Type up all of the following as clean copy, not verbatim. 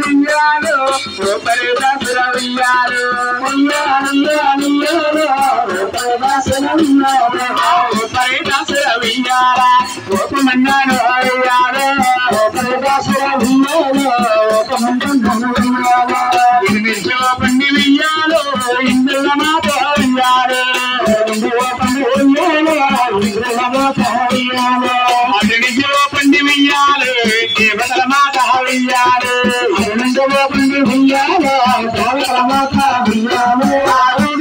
ఉయ్యాలు రూపరి దసర ఉయ్యాలు రూపరి దసర ఉయ్యాల రూపమన్నాను ఉయ్యాలు రూపరి దసర ఎనిమిది పండి వెయ్యాలు ఇందుల మాట ఉయ్యాలు అడిగిలో పండి వెయ్యాలు దేవతల మాట వెయ్యాలు పండి వెయ్యాలు దేవతల మాట వెయ్యాలు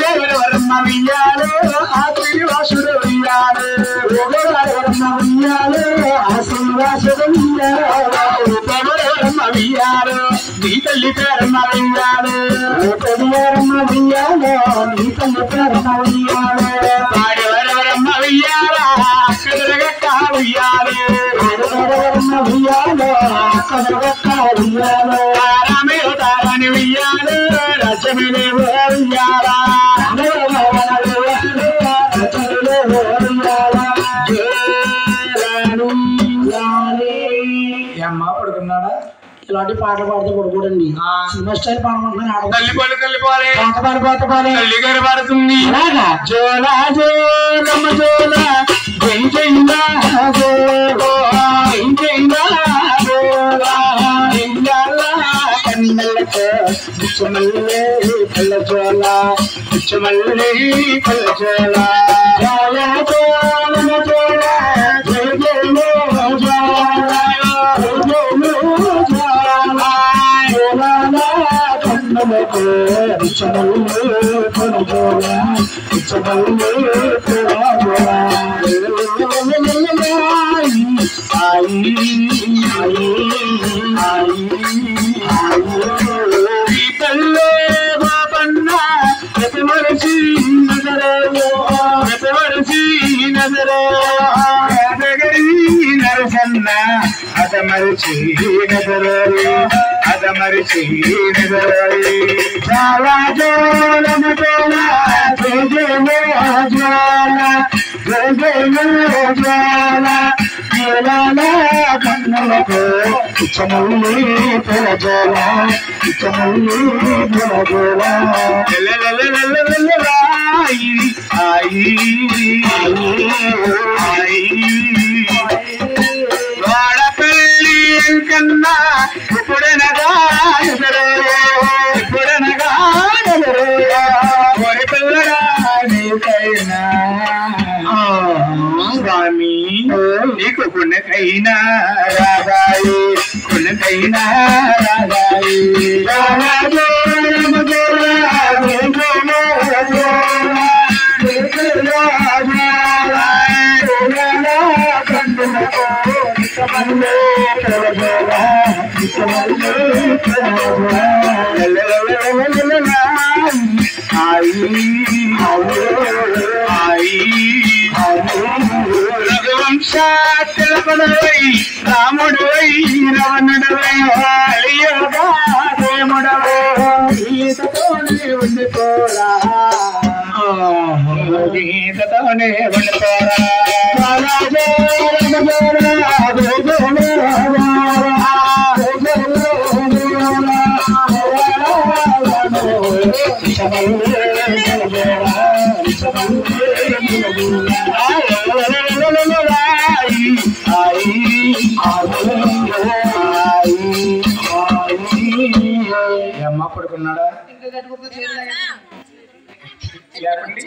దేవుడు వరమ్మ వెయ్యాలు ఆ శ్రీవాసుడు వెయ్యాలు వరమ్మ వెయ్యాలు ఆ శ్రీవాసుడు వరమ్మ వెయ్యాలు నీ తల్లి పేరమ్మ వెయ్యాలు పేరమ్మ వెయ్యాలు నీ తల్లి పేరమ్మ వెయ్యాలు వాడెవరెవరమ్మ వెయ్యాలా కదరగట్ట వెయ్యాలు వాడెవరెవరమ్మ వెయ్యాలు కదరగట్ట వెయ్యాలు రామేవ తారాని వెయ్యాలు రచమిని వెయ్యాలా అమ్మ పడుకున్నాడా ఇలాంటి పాటలు పాడితే పడుకోడండి సినిమా స్టైల్ పాడమంటున్నాను తల్లి గారు పాడుతుంది జోలా జోలమ్మ జోలా జై జైలా కన్నెలకు పిచ్చమల్లే పల్ల జోలా పిచ్చమల్లే పల్ల జోలా జోలా జోలమ్మ జోలా జై జైలో అదమరిచి చాలా జోలమ జోల జోల కన్నులకు పిచ్చమల్లి పిల్ల జోల పిచ్చమల్లి పిల్ల జోల వాడపల్లి కన్నా ఇప్పుడనగా ఒరి పిల్లగా నీకైనా స్వామి నీకు కొనకైనా రాగాయి కొనకైనా రాగాయి రఘువంశవై రాముడవై రవణుడవై దేముడవై గీతతోనే ఉండిపోరా గీతతోనే ఉండిపోరా అమ్మ పడుకున్నాడా లేపండి